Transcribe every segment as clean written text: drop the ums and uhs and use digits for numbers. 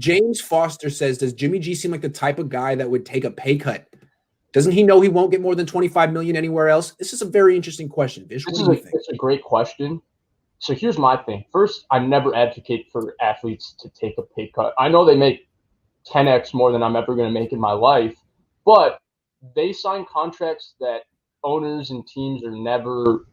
James Foster says, does Jimmy G seem like the type of guy that would take a pay cut? Doesn't he know he won't get more than $25 million anywhere else? This is a very interesting question. Vish, what do you think? It's a great question. So here's my thing. First, I never advocate for athletes to take a pay cut. I know they make 10x more than I'm ever going to make in my life, but they sign contracts that owners and teams are never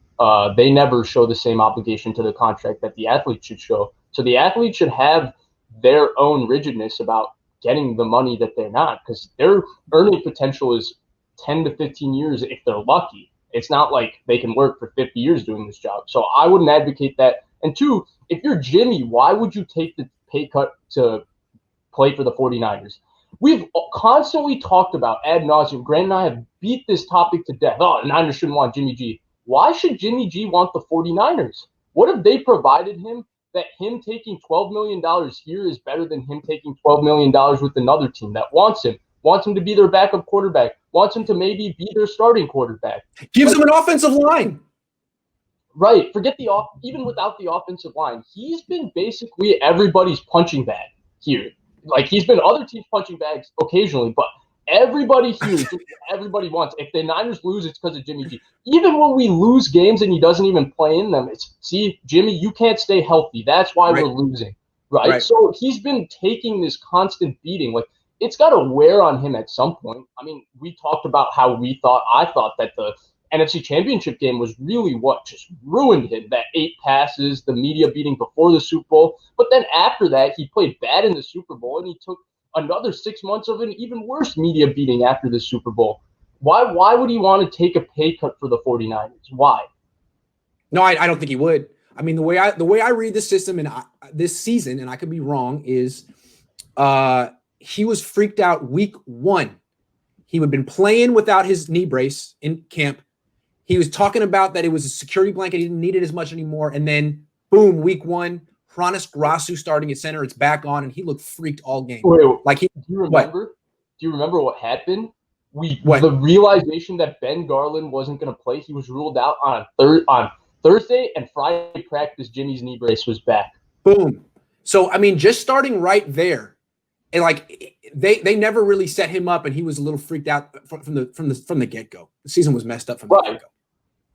they never show the same obligation to the contract that the athlete should show. So the athlete should have their own rigidness about getting the money that they're not, because their earning potential is 10 to 15 years if they're lucky. It's not like they can work for 50 years doing this job. So I wouldn't advocate that. And two, if you're Jimmy, why would you take the pay cut to play for the 49ers? We've constantly talked about ad nauseum. Grant and I have beat this topic to death. Oh, the Niners shouldn't want Jimmy G. Why should Jimmy G want the 49ers? What have they provided him that him taking $12 million here is better than him taking $12 million with another team that wants him to be their backup quarterback, wants him to maybe be their starting quarterback. Gives him an offensive line. Right. Forget even without the offensive line, he's been basically everybody's punching bag here. Like, he's been other teams' punching bags occasionally, but everybody here, everybody wants. If the Niners lose, it's because of Jimmy G. Even when we lose games and he doesn't even play in them, it's, see, Jimmy, you can't stay healthy. That's why we're losing, right? So he's been taking this constant beating. Like, it's got to wear on him at some point. I mean, we talked about how I thought that the NFC Championship game was really what just ruined him. That 8 passes, the media beating before the Super Bowl. But then after that, he played bad in the Super Bowl, and he took another 6 months of an even worse media beating after the Super Bowl. Why would he want to take a pay cut for the 49ers? Why? No, I don't think he would. I mean, the way I read the system and this season, and I could be wrong, is he was freaked out week 1. He had been playing without his knee brace in camp. He was talking about that it was a security blanket. He didn't need it as much anymore. And then, boom, week 1, Hronis Grasu starting at center. It's back on, and he looked freaked all game. Wait, do you remember what happened? The realization that Ben Garland wasn't going to play. He was ruled out on Thursday, and Friday practice, Jimmy's knee brace was back. Boom. So, I mean, just starting right there, and like they never really set him up, and he was a little freaked out from the get-go. The season was messed up from the get-go.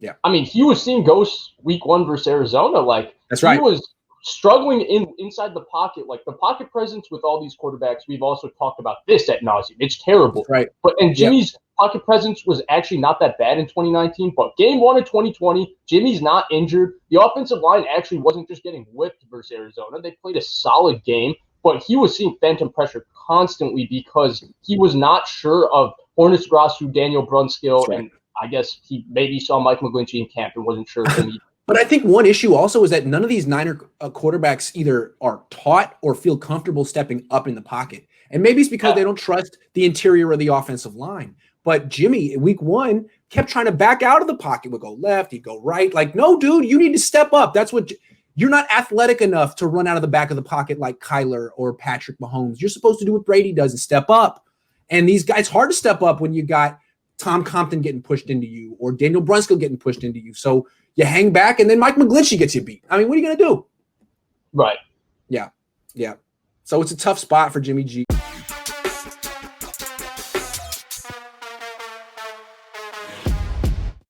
Yeah. I mean, he was seeing ghosts week 1 versus Arizona. Like, that's right. He was struggling inside the pocket. Like, the pocket presence with all these quarterbacks, we've also talked about this ad nauseum. It's terrible. Right. And Jimmy's pocket presence was actually not that bad in 2019, but game 1 of 2020, Jimmy's not injured. The offensive line actually wasn't just getting whipped versus Arizona. They played a solid game, but he was seeing phantom pressure constantly because he was not sure of Hronis Grasu, Daniel Brunskill, and I guess he maybe saw Mike McGlinchey in camp and wasn't sure of him either. But I think one issue also is that none of these Niner quarterbacks either are taught or feel comfortable stepping up in the pocket. And maybe it's because they don't trust the interior of the offensive line. But Jimmy, in week 1, kept trying to back out of the pocket. Would go left, he'd go right. Like, no, dude, you need to step up. That's what you're not athletic enough to run out of the back of the pocket like Kyler or Patrick Mahomes. You're supposed to do what Brady does and step up. And these guys, hard to step up when you got Tom Compton getting pushed into you or Daniel Brunskill getting pushed into you. So you hang back, and then Mike McGlinchey gets you beat. I mean, what are you going to do? Right. Yeah. So it's a tough spot for Jimmy G.